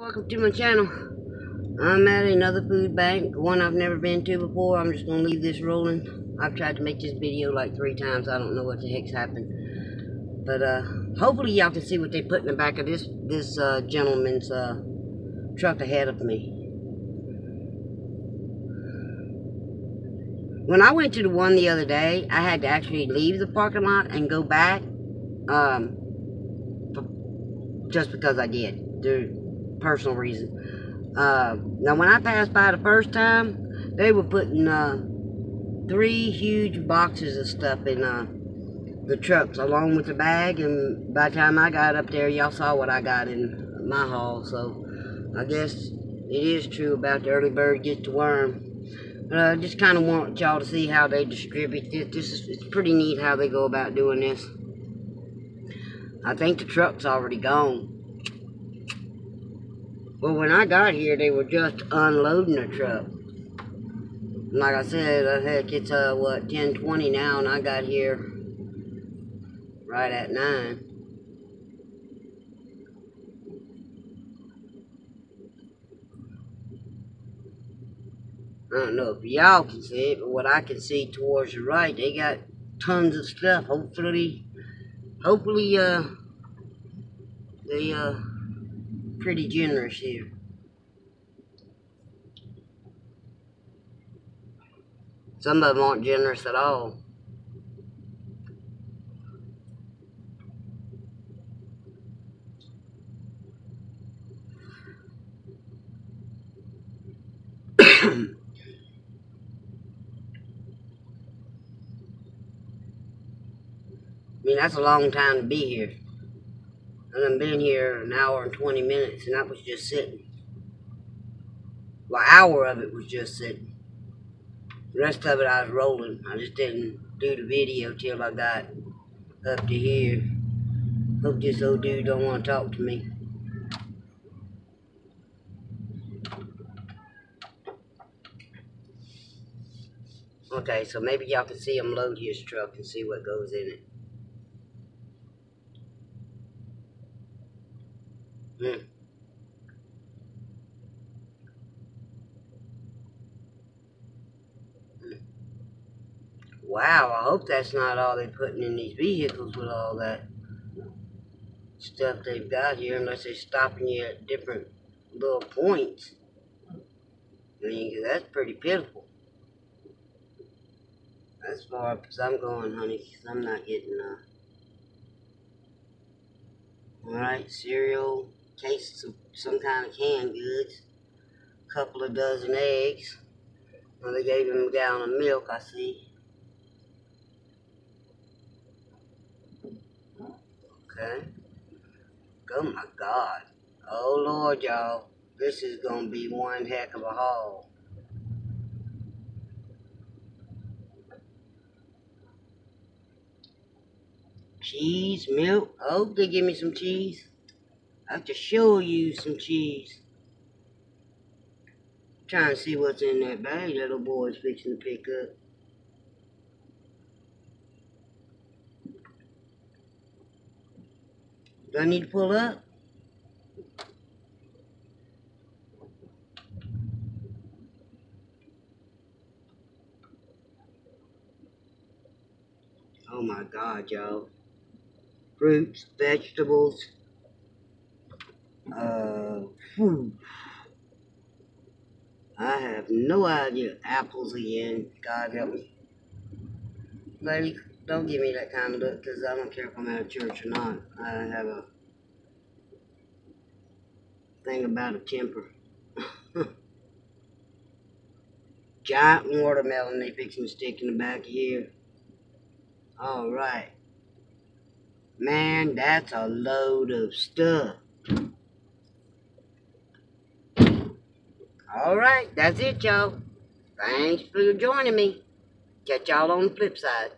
Welcome to my channel. I'm at another food bank, one I've never been to before. I'm just going to leave this rolling. I've tried to make this video like 3 times. I don't know what the heck's happened. But hopefully y'all can see what they put in the back of this gentleman's truck ahead of me. When I went to the one the other day, I had to actually leave the parking lot and go back just because I did. There's personal reasons. Now when I passed by the first time, they were putting 3 huge boxes of stuff in the trucks along with the bag, and by the time I got up there, y'all saw what I got in my haul. So I guess it is true about the early bird gets the worm. But I just kind of want y'all to see how they distribute this. It's pretty neat how they go about doing this. I think the truck's already gone. Well, when I got here, they were just unloading the truck. Like I said, heck, it's what, 10:20 now, and I got here right at 9. I don't know if y'all can see it, but what I can see towards the right, they got tons of stuff. Hopefully, they pretty generous here. Some of them aren't generous at all. I mean, that's a long time to be here. I've been here an hour and 20 minutes, and that was just sitting. Well, an hour of it was just sitting. The rest of it I was rolling. I just didn't do the video till I got up to here. Hope this old dude don't want to talk to me. Okay, so maybe y'all can see him load his truck and see what goes in it. Wow, I hope that's not all they're putting in these vehicles with all that stuff they've got here, unless they're stopping you at different little points. I mean, that's pretty pitiful. As far as I'm going, honey, 'cause I'm not getting, alright, cereal, cases of some kind of canned goods, couple of dozen eggs. Well, they gave him a gallon of milk, I see. Okay. Oh my God. Oh Lord, y'all. This is gonna be one heck of a haul. Cheese, milk. I hope they give me some cheese. I have to show you some cheese. Trying to see what's in that bag that little boy's fixing to pick up. Do I need to pull up? Oh my God, y'all. Fruits, vegetables. Food. I have no idea. Apples again. God help me. Lady, don't give me that kind of look, because I don't care if I'm at church or not. I have a thing about a temper. Giant watermelon they fixing to stick in the back of here. Alright. Man, that's a load of stuff. Alright, that's it, y'all. Thanks for joining me. Catch y'all on the flip side.